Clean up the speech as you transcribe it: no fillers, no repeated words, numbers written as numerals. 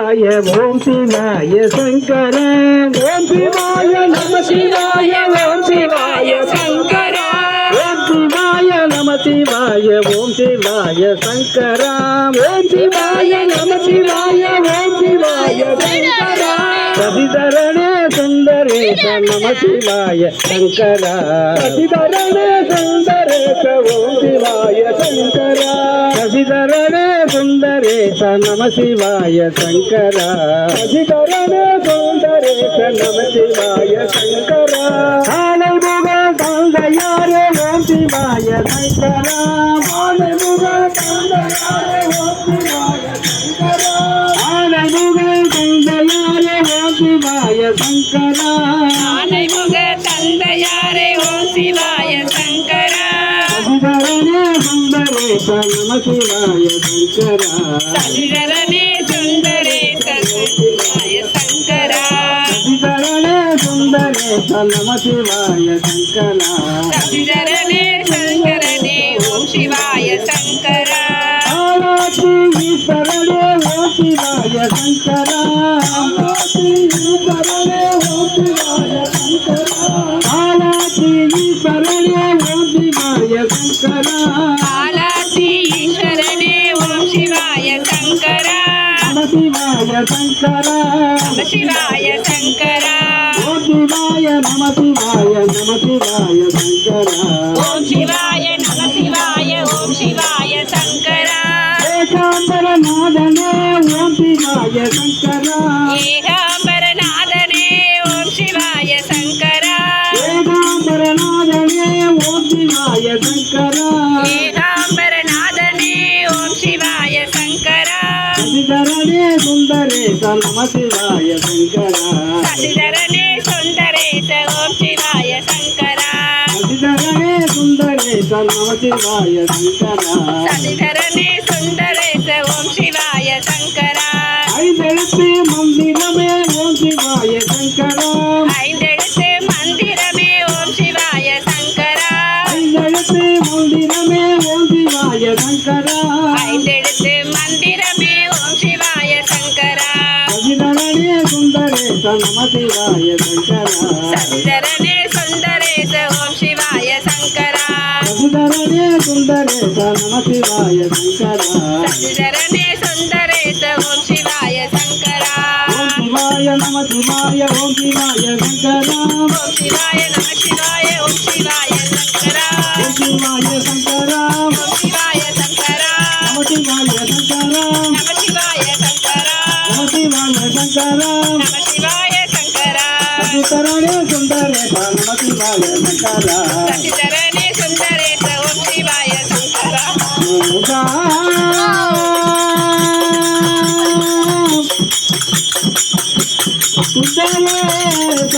சிவாய ஓம் சிவாய சங்கர ஓம் சிவாய நம சிவாய ஓம் சிவாய சங்கர ஓம் சிவாய நம சிவாய ஓம் சிவாய சங்கர ஓம் சிவாய நம சிவாய ஓம் சிவாய சங்கர சதிதரணே சுந்தரேச நம சிவாய சங்கர சதிதரணே சுந்தரேச ஓம் சிவாய சங்கர சதிதரணே சுந்தரேச நம சிவாய சங்கர சதிதரணே சுந்தரேச நம சிவாய சங்கர ஆனைமுக தந்தையாரே ஓம் சிவாய சங்கர ஆனைமுக தந்தையாரே ஓம் சிவாய சங்கர ஆனைமுக தந்தையாரே ஓம் சிவாய சங்கர ஆனைமுக தந்தையாரே ஓம் சிவாய சங்கர சதிதரணே சுந்தரேச நம சிவாய சங்கர சதிதரணே சுந்தரேச சிவாய சங்கர சதிதரணே சுந்தரேச நம சிவாய சங்கர சதிதரணே சங்கரனே ஓம் சிவாய சங்கர ஆராத்தி ஈஸ்வரனே ஓம் சிவாய சங்கர ஆராத்தி ஈஸ்வரனே ஓம் சிவாய சங்கர ஆராத்தி ஈஸ்வரனே ஓம் சிவாய சங்கர ஆலாத்தி ஈஸ்வரனே ஓம் சிவாய சங்கர நம சிவாய சங்கர நம சிவாய சங்கர ஓம் சிவாய நம சிவாய நம சிவாய சங்கர ஓம் சிவாய நம சிவாய ஓம் சிவாய சங்கர ஏகாம்பர நாதனே ஓம் சிவாய சங்கர ஏகாம்பரநாதனே ஓம் சிவாய சங்கர ஏகாம்பர நாதனே ஓம் சிவாய சங்கர ஏகாம்பரநாதனே ஓம் சிவாய சங்கர சதிதரணே சுந்தரேச நம சிவாய சங்கர சதிதரணே சுந்தரேச ஓம் சிவாய சங்கர சதிதரணே சுந்தரேச நம சிவாய சங்கர சதிதரணே சுந்தரேச ஓம் சிவாய சங்கர ஐந்தெழுத்து மந்திரமே ஓம் சிவாய சங்கர ஐந்தெழுத்து மந்திரமே ஓம் சிவாய சங்கர ஐந்தெழுத்து மந்திரமே ஓம் சிவாய சங்கர ஐந்தெழுத்து மந்திரமே ஓம் சிவாய சங்கர சதிதரணே சுந்தரேச நம சிவாய சங்கர சதிதரணே சுந்தரேச ஓம் சிவாய சங்கர சதிதரணே சுந்தரேச நம சிவாய சங்கர சதிதரணே சுந்தரேச ஓம் சிவாய சங்கர ஓம் சிவாய நம சிவாய ஓம் சிவாய சங்கர ஓம் சிவாய நம சிவாய ஓம் சிவாய சங்கர ஓம் சிவாய சங்கர ஓம் சிவாய சங்கர நம சிவாய சங்கர நம சிவாய சங்கர நம சிவாய சங்கர நம சிவாய சங்கர சதிதரணே சுந்தரேச நம சிவாய சங்கர சதிதரணே சுந்தரேச ஓம் சிவாய சங்கர முருகா சுந்தரேச